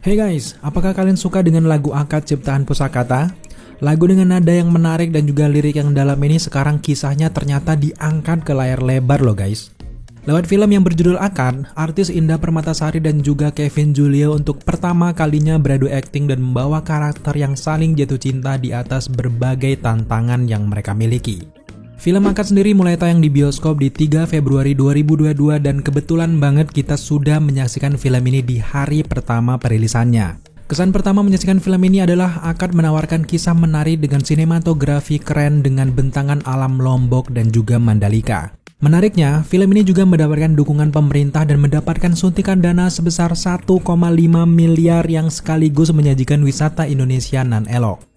Hey guys, apakah kalian suka dengan lagu Akad ciptaan Pusakata? Lagu dengan nada yang menarik dan juga lirik yang dalam ini sekarang kisahnya ternyata diangkat ke layar lebar loh guys. Lewat film yang berjudul Akad, artis Indah Permatasari dan juga Kevin Julio untuk pertama kalinya beradu akting dan membawa karakter yang saling jatuh cinta di atas berbagai tantangan yang mereka miliki. Film Akad sendiri mulai tayang di bioskop di 3 Februari 2022 dan kebetulan banget kita sudah menyaksikan film ini di hari pertama perilisannya. Kesan pertama menyaksikan film ini adalah Akad menawarkan kisah menarik dengan sinematografi keren dengan bentangan alam Lombok dan juga Mandalika. Menariknya, film ini juga mendapatkan dukungan pemerintah dan mendapatkan suntikan dana sebesar 1,5 miliar yang sekaligus menyajikan wisata Indonesia nan elok.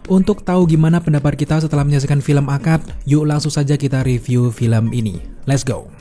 Untuk tahu gimana pendapat kita setelah menyaksikan film Akad, yuk langsung saja kita review film ini. Let's go!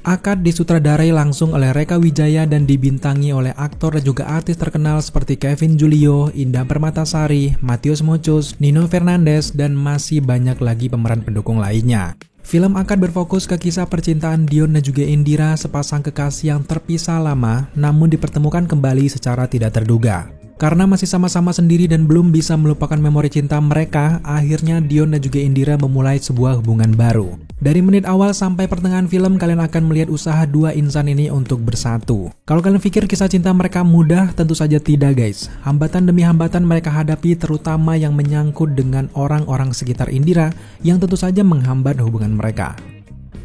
Akad disutradarai langsung oleh Reka Wijaya dan dibintangi oleh aktor dan juga artis terkenal seperti Kevin Julio, Indah Permatasari, Matius Mocus, Nino Fernandez, dan masih banyak lagi pemeran pendukung lainnya. Film Akad berfokus ke kisah percintaan Dion dan juga Indira, sepasang kekasih yang terpisah lama namun dipertemukan kembali secara tidak terduga. Karena masih sama-sama sendiri dan belum bisa melupakan memori cinta mereka, akhirnya Dion dan juga Indira memulai sebuah hubungan baru. Dari menit awal sampai pertengahan film, kalian akan melihat usaha dua insan ini untuk bersatu. Kalau kalian pikir kisah cinta mereka mudah, tentu saja tidak guys. Hambatan demi hambatan mereka hadapi, terutama yang menyangkut dengan orang-orang sekitar Indira yang tentu saja menghambat hubungan mereka.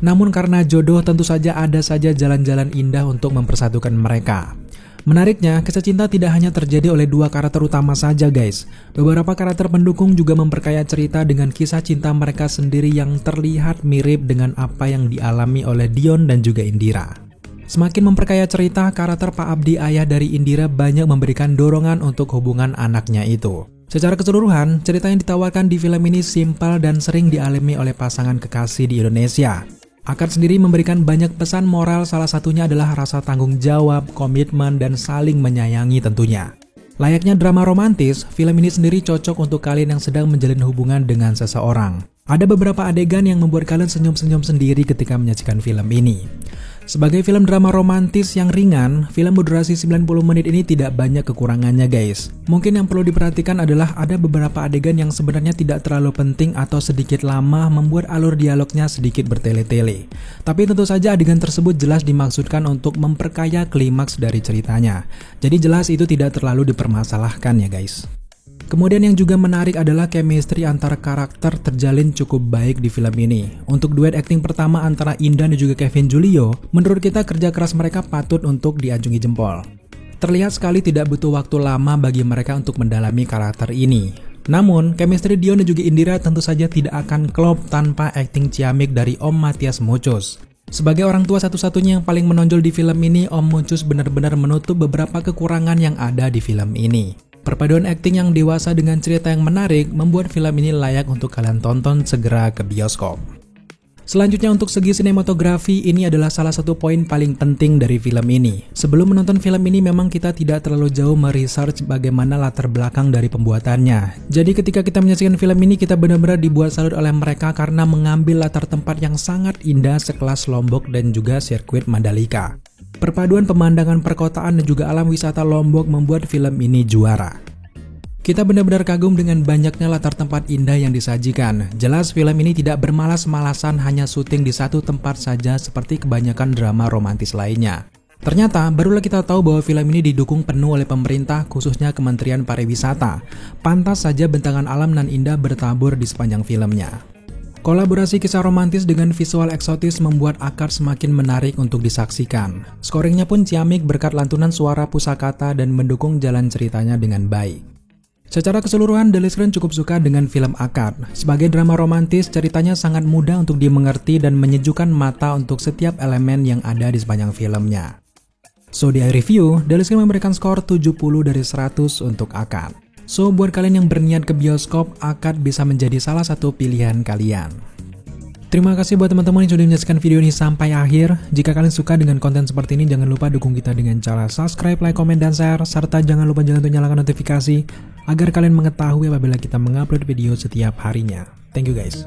Namun karena jodoh, tentu saja ada saja jalan-jalan indah untuk mempersatukan mereka. Menariknya, kisah cinta tidak hanya terjadi oleh dua karakter utama saja guys. Beberapa karakter pendukung juga memperkaya cerita dengan kisah cinta mereka sendiri yang terlihat mirip dengan apa yang dialami oleh Dion dan juga Indira. Semakin memperkaya cerita, karakter Pak Abdi ayah dari Indira banyak memberikan dorongan untuk hubungan anaknya itu. Secara keseluruhan, cerita yang ditawarkan di film ini simpel dan sering dialami oleh pasangan kekasih di Indonesia. Akad sendiri memberikan banyak pesan moral, salah satunya adalah rasa tanggung jawab, komitmen, dan saling menyayangi tentunya. Layaknya drama romantis, film ini sendiri cocok untuk kalian yang sedang menjalin hubungan dengan seseorang. Ada beberapa adegan yang membuat kalian senyum-senyum sendiri ketika menyaksikan film ini. Sebagai film drama romantis yang ringan, film berdurasi 90 menit ini tidak banyak kekurangannya guys. Mungkin yang perlu diperhatikan adalah ada beberapa adegan yang sebenarnya tidak terlalu penting atau sedikit lama membuat alur dialognya sedikit bertele-tele. Tapi tentu saja adegan tersebut jelas dimaksudkan untuk memperkaya klimaks dari ceritanya. Jadi jelas itu tidak terlalu dipermasalahkan ya guys. Kemudian yang juga menarik adalah chemistry antara karakter terjalin cukup baik di film ini. Untuk duet akting pertama antara Indah dan juga Kevin Julio, menurut kita kerja keras mereka patut untuk diacungi jempol. Terlihat sekali tidak butuh waktu lama bagi mereka untuk mendalami karakter ini. Namun, chemistry Dion dan juga Indira tentu saja tidak akan klop tanpa akting ciamik dari Om Matius Mocus. Sebagai orang tua satu-satunya yang paling menonjol di film ini, Om Mocus benar-benar menutup beberapa kekurangan yang ada di film ini. Perpaduan akting yang dewasa dengan cerita yang menarik membuat film ini layak untuk kalian tonton segera ke bioskop. Selanjutnya untuk segi sinematografi, ini adalah salah satu poin paling penting dari film ini. Sebelum menonton film ini memang kita tidak terlalu jauh meresearch bagaimana latar belakang dari pembuatannya. Jadi ketika kita menyaksikan film ini kita benar-benar dibuat salut oleh mereka karena mengambil latar tempat yang sangat indah sekelas Lombok dan juga sirkuit Mandalika. Perpaduan pemandangan perkotaan dan juga alam wisata Lombok membuat film ini juara. Kita benar-benar kagum dengan banyaknya latar tempat indah yang disajikan. Jelas film ini tidak bermalas-malasan hanya syuting di satu tempat saja seperti kebanyakan drama romantis lainnya. Ternyata barulah kita tahu bahwa film ini didukung penuh oleh pemerintah, khususnya Kementerian Pariwisata. Pantas saja bentangan alam nan indah bertabur di sepanjang filmnya. Kolaborasi kisah romantis dengan visual eksotis membuat Akad semakin menarik untuk disaksikan. Scoringnya pun ciamik berkat lantunan suara Pusakata dan mendukung jalan ceritanya dengan baik. Secara keseluruhan, The Listener cukup suka dengan film Akad. Sebagai drama romantis, ceritanya sangat mudah untuk dimengerti dan menyejukkan mata untuk setiap elemen yang ada di sepanjang filmnya. So di review, The Listener memberikan skor 70 dari 100 untuk Akad. So, buat kalian yang berniat ke bioskop, Akad bisa menjadi salah satu pilihan kalian. Terima kasih buat teman-teman yang sudah menyaksikan video ini sampai akhir. Jika kalian suka dengan konten seperti ini, jangan lupa dukung kita dengan cara subscribe, like, komen, dan share. Serta jangan lupa untuk nyalakan notifikasi, agar kalian mengetahui apabila kita mengupload video setiap harinya. Thank you guys.